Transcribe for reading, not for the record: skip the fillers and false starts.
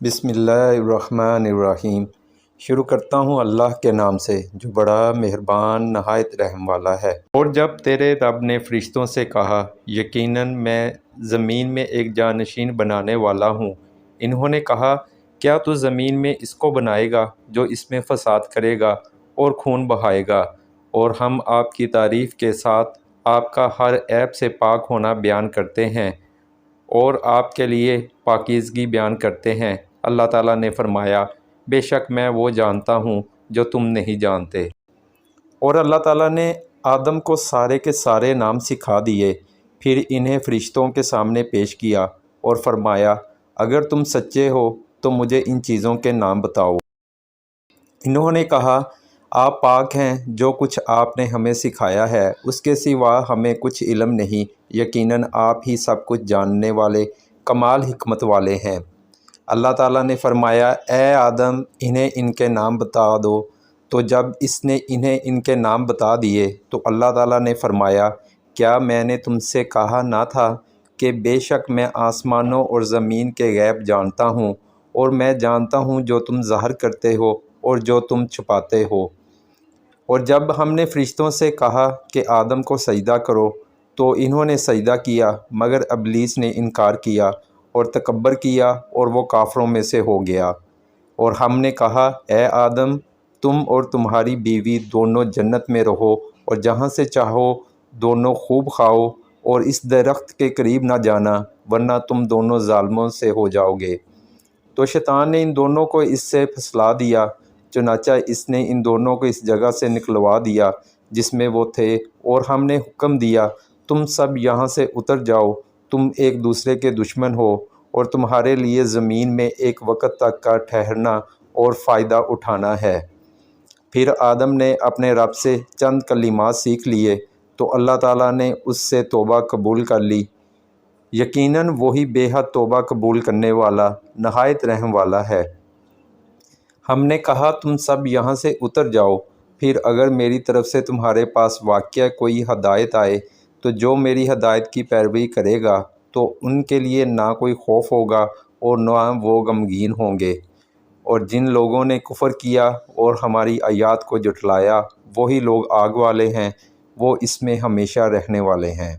بسم اللہ الرحمن الرحیم۔ شروع کرتا ہوں اللہ کے نام سے جو بڑا مہربان نہایت رحم والا ہے۔ اور جب تیرے رب نے فرشتوں سے کہا، یقیناً میں زمین میں ایک جانشین بنانے والا ہوں، انہوں نے کہا، کیا تو زمین میں اس کو بنائے گا جو اس میں فساد کرے گا اور خون بہائے گا؟ اور ہم آپ کی تعریف کے ساتھ آپ کا ہر عیب سے پاک ہونا بیان کرتے ہیں اور آپ کے لیے پاکیزگی بیان کرتے ہیں۔ اللہ تعالیٰ نے فرمایا، بے شک میں وہ جانتا ہوں جو تم نہیں جانتے۔ اور اللہ تعالیٰ نے آدم کو سارے کے سارے نام سکھا دیے، پھر انہیں فرشتوں کے سامنے پیش کیا اور فرمایا، اگر تم سچے ہو تو مجھے ان چیزوں کے نام بتاؤ۔ انہوں نے کہا، آپ پاک ہیں، جو کچھ آپ نے ہمیں سکھایا ہے اس کے سوا ہمیں کچھ علم نہیں، یقیناً آپ ہی سب کچھ جاننے والے کمال حکمت والے ہیں۔ اللہ تعالیٰ نے فرمایا، اے آدم انہیں ان کے نام بتا دو۔ تو جب اس نے انہیں ان کے نام بتا دیے تو اللہ تعالیٰ نے فرمایا، کیا میں نے تم سے کہا نہ تھا کہ بے شک میں آسمانوں اور زمین کے غیب جانتا ہوں، اور میں جانتا ہوں جو تم ظاہر کرتے ہو اور جو تم چھپاتے ہو۔ اور جب ہم نے فرشتوں سے کہا کہ آدم کو سجدہ کرو تو انہوں نے سجدہ کیا، مگر ابلیس نے انکار کیا اور تکبر کیا اور وہ کافروں میں سے ہو گیا۔ اور ہم نے کہا، اے آدم تم اور تمہاری بیوی دونوں جنت میں رہو اور جہاں سے چاہو دونوں خوب کھاؤ، اور اس درخت کے قریب نہ جانا ورنہ تم دونوں ظالموں سے ہو جاؤ گے۔ تو شیطان نے ان دونوں کو اس سے پھسلا دیا، چنانچہ اس نے ان دونوں کو اس جگہ سے نکلوا دیا جس میں وہ تھے، اور ہم نے حکم دیا، تم سب یہاں سے اتر جاؤ، تم ایک دوسرے کے دشمن ہو، اور تمہارے لیے زمین میں ایک وقت تک کا ٹھہرنا اور فائدہ اٹھانا ہے۔ پھر آدم نے اپنے رب سے چند کلمات سیکھ لیے تو اللہ تعالیٰ نے اس سے توبہ قبول کر لی۔ یقیناً وہی بے حد توبہ قبول کرنے والا نہایت رحم والا ہے۔ ہم نے کہا، تم سب یہاں سے اتر جاؤ، پھر اگر میری طرف سے تمہارے پاس واقعہ کوئی ہدایت آئے تو جو میری ہدایت کی پیروی کرے گا تو ان کے لیے نہ کوئی خوف ہوگا اور نہ وہ غمگین ہوں گے۔ اور جن لوگوں نے کفر کیا اور ہماری آیات کو جھٹلایا وہی لوگ آگ والے ہیں، وہ اس میں ہمیشہ رہنے والے ہیں۔